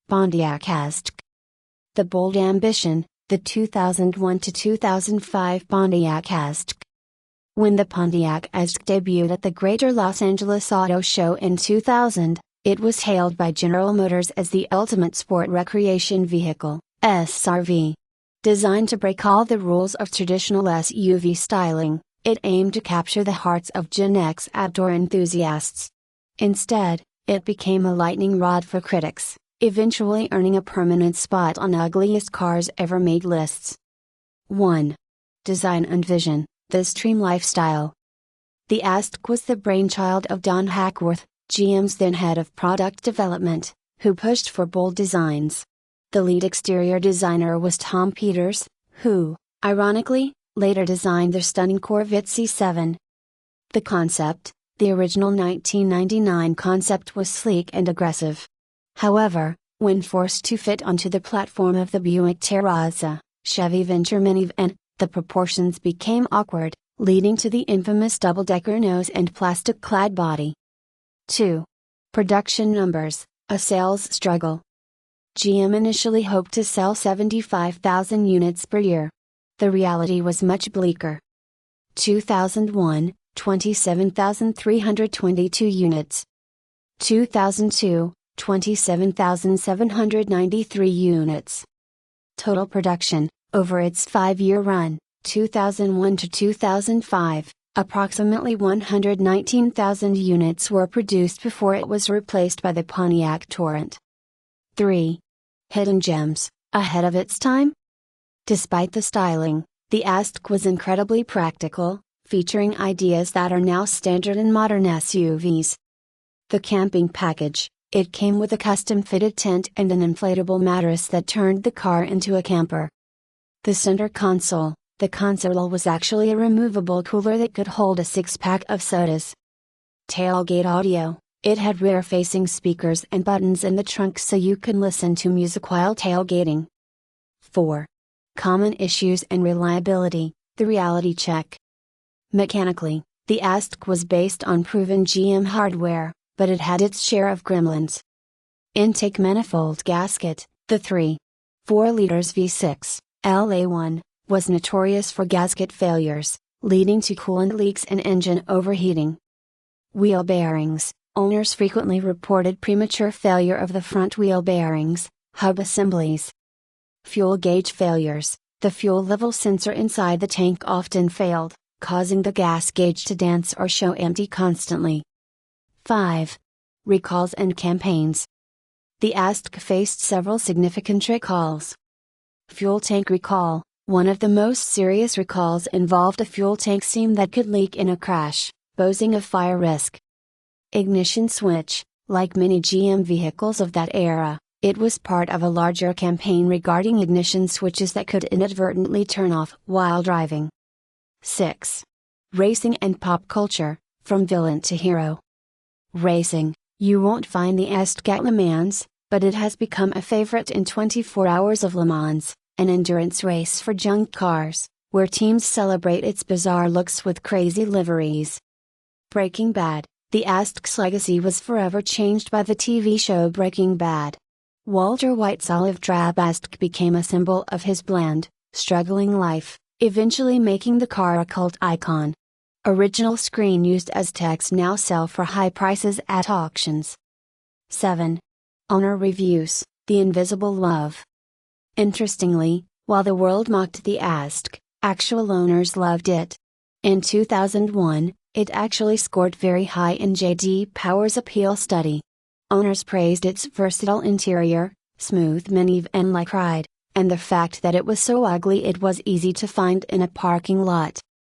Pontiac Aztek. The bold ambition, the 2001 to 2005 Pontiac Aztek. When the Pontiac Aztek debuted at the Greater Los Angeles Auto Show in 2000, it was hailed by General Motors as the ultimate sport recreation vehicle, SRV. Designed to break all the rules of traditional SUV styling, it aimed to capture the hearts of Gen X outdoor enthusiasts. Instead, it became a lightning rod for critics, eventually earning a permanent spot on ugliest cars ever made lists. 1. Design and vision, the extreme lifestyle. The Aztek was the brainchild of Don Hackworth, GM's then head of product development, who pushed for bold designs. The lead exterior designer was Tom Peters, who, ironically, later designed the stunning Corvette C7. The concept, the original 1999 concept, was sleek and aggressive. However, when forced to fit onto the platform of the Buick Terrazza, Chevy Venture minivan, the proportions became awkward, leading to the infamous double-decker nose and plastic-clad body. 2. Production numbers, a sales struggle. GM initially hoped to sell 75,000 units per year. The reality was much bleaker. 2001, 27,322 units. 2002, 27,793 units. Total production, over its 5-year run, 2001 to 2005, approximately 119,000 units were produced before it was replaced by the Pontiac Torrent. 3. Hidden gems, ahead of its time? Despite the styling, the Aztek was incredibly practical, featuring ideas that are now standard in modern SUVs. The camping package, it came with a custom-fitted tent and an inflatable mattress that turned the car into a camper. The center console, the console was actually a removable cooler that could hold a 6-pack of sodas. Tailgate audio, it had rear-facing speakers and buttons in the trunk so you could listen to music while tailgating. 4. Common issues and reliability, the reality check. Mechanically, the Aztek was based on proven GM hardware, but it had its share of gremlins. Intake manifold gasket, the 3.4 liters V6, LA1, was notorious for gasket failures, leading to coolant leaks and engine overheating. Wheel bearings, owners frequently reported premature failure of the front wheel bearings, hub assemblies. Fuel gauge failures, the fuel level sensor inside the tank often failed, causing the gas gauge to dance or show empty constantly. 5. Recalls and campaigns. The Aztek faced several significant recalls. Fuel tank recall, one of the most serious recalls involved a fuel tank seam that could leak in a crash, posing a fire risk. Ignition switch, like many GM vehicles of that era, it was part of a larger campaign regarding ignition switches that could inadvertently turn off while driving. 6. Racing and pop culture, from villain to hero. Racing, you won't find the Aztek at Le Mans, but it has become a favorite in 24 Hours of Le Mans, an endurance race for junk cars, where teams celebrate its bizarre looks with crazy liveries. Breaking Bad, the Aztek's legacy was forever changed by the TV show Breaking Bad. Walter White's olive drab Aztek became a symbol of his bland, struggling life, eventually making the car a cult icon. Original screen-used Azteks now sell for high prices at auctions. 7. Owner reviews, the invisible love. Interestingly, while the world mocked the Aztek, actual owners loved it. In 2001, it actually scored very high in J.D. Power's appeal study. Owners praised its versatile interior, smooth minivan-like ride, and the fact that it was so ugly it was easy to find in a parking lot.